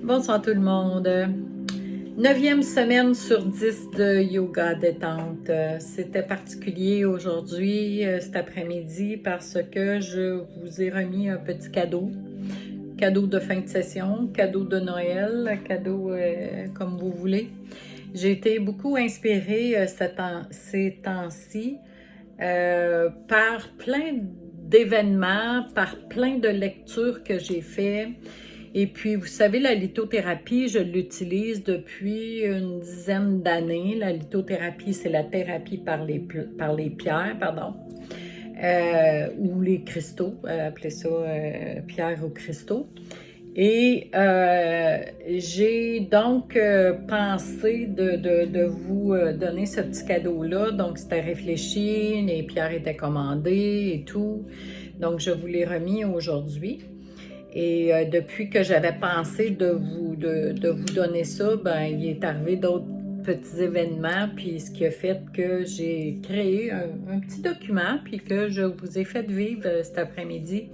Bonsoir tout le monde. 9e semaine sur 10 de yoga détente. C'était particulier aujourd'hui, cet après-midi, parce que je vous ai remis un petit cadeau. Cadeau de fin de session, cadeau de Noël, cadeau comme vous voulez. J'ai été beaucoup inspirée ces temps-ci par plein d'événements, par plein de lectures que j'ai fait. Et puis, vous savez, la lithothérapie, je l'utilise depuis une dizaine d'années. La lithothérapie, c'est la thérapie par les pierres, ou les cristaux, appelez ça pierres ou cristaux. Et j'ai donc pensé de vous donner ce petit cadeau-là. Donc, c'était réfléchi, les pierres étaient commandées et tout. Donc, je vous l'ai remis aujourd'hui. Et depuis que j'avais pensé de vous donner ça, ben, il est arrivé d'autres petits événements, puis ce qui a fait que j'ai créé un petit document, puis que je vous ai fait vivre cet après-midi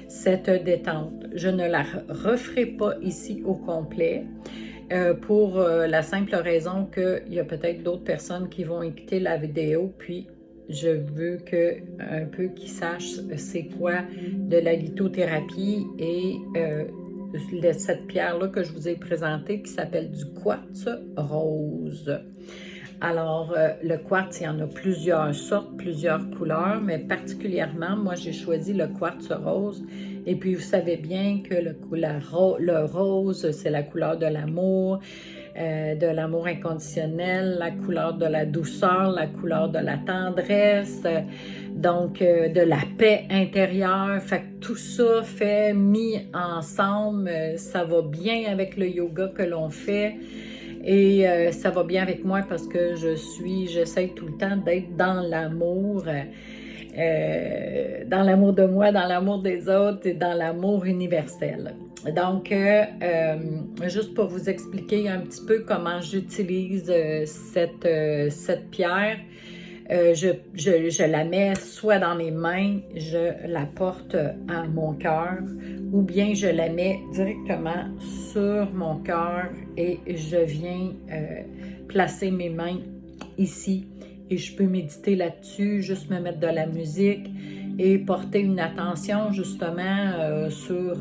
cette détente. Je ne la referai pas ici au complet pour la simple raison qu'il y a peut-être d'autres personnes qui vont écouter la vidéo, puis je veux un peu qu'ils sachent c'est quoi de la lithothérapie et cette pierre-là que je vous ai présentée qui s'appelle du quartz rose. Alors, le quartz, il y en a plusieurs sortes, plusieurs couleurs, mais particulièrement, moi, j'ai choisi le quartz rose. Et puis, vous savez bien que le rose, c'est la couleur de l'amour inconditionnel, la couleur de la douceur, la couleur de la tendresse, donc de la paix intérieure. Fait que tout ça fait mis ensemble, ça va bien avec le yoga que l'on fait. Et ça va bien avec moi parce que j'essaie tout le temps d'être dans l'amour de moi, dans l'amour des autres et dans l'amour universel. Donc, juste pour vous expliquer un petit peu comment j'utilise cette pierre, je la mets soit dans mes mains, je la porte à mon cœur, ou bien je la mets directement sur mon cœur et je viens placer mes mains ici et je peux méditer là-dessus, juste me mettre de la musique et porter une attention justement sur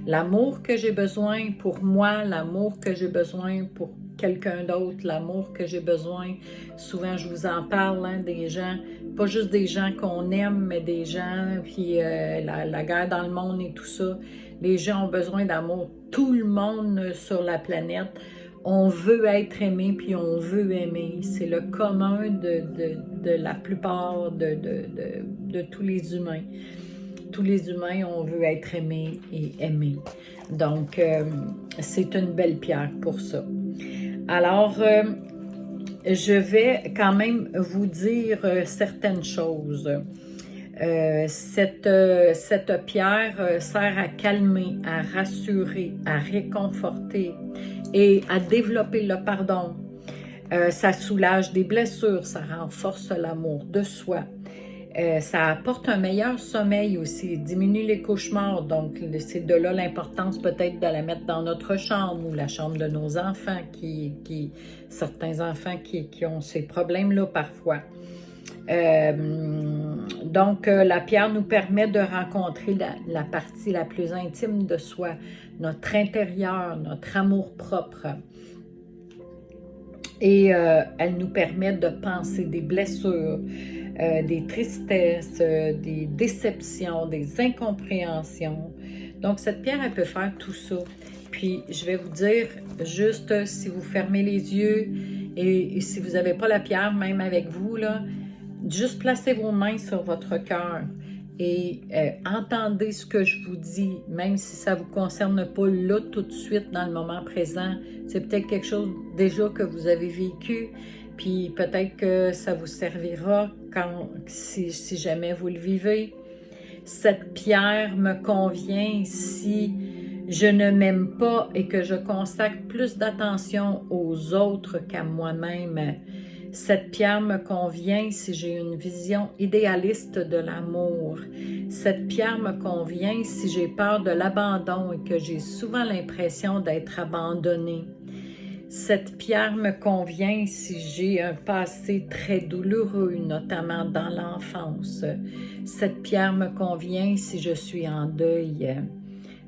l'amour que j'ai besoin pour moi, l'amour que j'ai besoin pour quelqu'un d'autre, l'amour que j'ai besoin. Souvent, je vous en parle, hein, des gens, pas juste des gens qu'on aime, mais des gens, puis la guerre dans le monde et tout ça. Les gens ont besoin d'amour. Tout le monde sur la planète, on veut être aimé, puis on veut aimer. C'est le commun de la plupart de tous les humains. Tous les humains, on veut être aimé et aimé. Donc, c'est une belle pierre pour ça. Alors, je vais quand même vous dire certaines choses. Cette pierre sert à calmer, à rassurer, à réconforter et à développer le pardon. Ça soulage des blessures, ça renforce l'amour de soi. Ça apporte un meilleur sommeil aussi, diminue les cauchemars, donc c'est de là l'importance peut-être de la mettre dans notre chambre ou la chambre de nos enfants, certains enfants qui ont ces problèmes-là parfois. Donc, la pierre nous permet de rencontrer la partie la plus intime de soi, notre intérieur, notre amour propre. Et elle nous permet de penser des blessures, des tristesses, des déceptions, des incompréhensions. Donc, cette pierre, elle peut faire tout ça. Puis, je vais vous dire, juste si vous fermez les yeux et si vous n'avez pas la pierre, même avec vous, là, juste placez vos mains sur votre cœur et entendez ce que je vous dis, même si ça ne vous concerne pas là tout de suite dans le moment présent. C'est peut-être quelque chose déjà que vous avez vécu, puis peut-être que ça vous servira si jamais vous le vivez. Cette pierre me convient si je ne m'aime pas et que je consacre plus d'attention aux autres qu'à moi-même. Cette pierre me convient si j'ai une vision idéaliste de l'amour. Cette pierre me convient si j'ai peur de l'abandon et que j'ai souvent l'impression d'être abandonnée. Cette pierre me convient si j'ai un passé très douloureux, notamment dans l'enfance. Cette pierre me convient si je suis en deuil,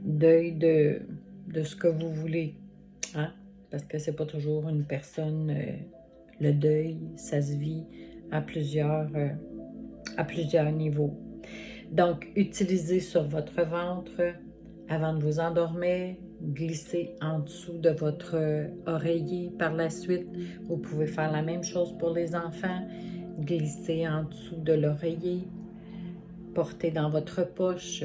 deuil de ce que vous voulez, hein? Parce que c'est pas toujours une personne, le deuil, ça se vit à plusieurs niveaux. Donc, utilisez sur votre ventre avant de vous endormir, glissez en dessous de votre oreiller. Par la suite, vous pouvez faire la même chose pour les enfants. Glissez en dessous de l'oreiller, portez dans votre poche,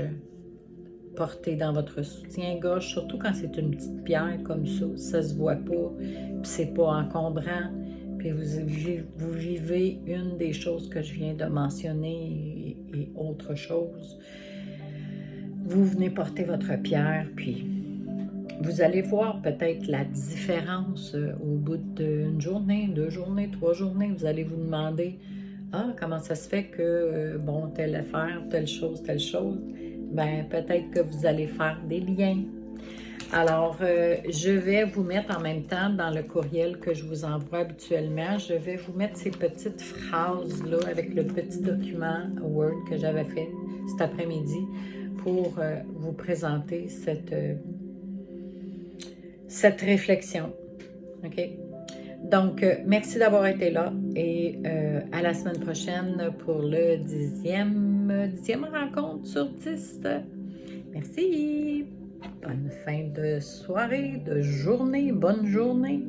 portez dans votre soutien-gorge, surtout quand c'est une petite pierre comme ça se voit pas, puis c'est pas encombrant, puis vous vivez une des choses que je viens de mentionner et autre chose. Vous venez porter votre pierre, puis vous allez voir peut-être la différence au bout d'une journée, 2 journées, 3 journées. Vous allez vous demander, ah, comment ça se fait que, bon, telle affaire, telle chose, ben peut-être que vous allez faire des liens. Alors, je vais vous mettre en même temps dans le courriel que je vous envoie habituellement, je vais vous mettre ces petites phrases-là avec le petit document Word que j'avais fait cet après-midi pour vous présenter cette réflexion. OK? Donc, merci d'avoir été là et à la semaine prochaine pour le 10e rencontre sur 10. Merci! Bonne fin de soirée, de journée, bonne journée!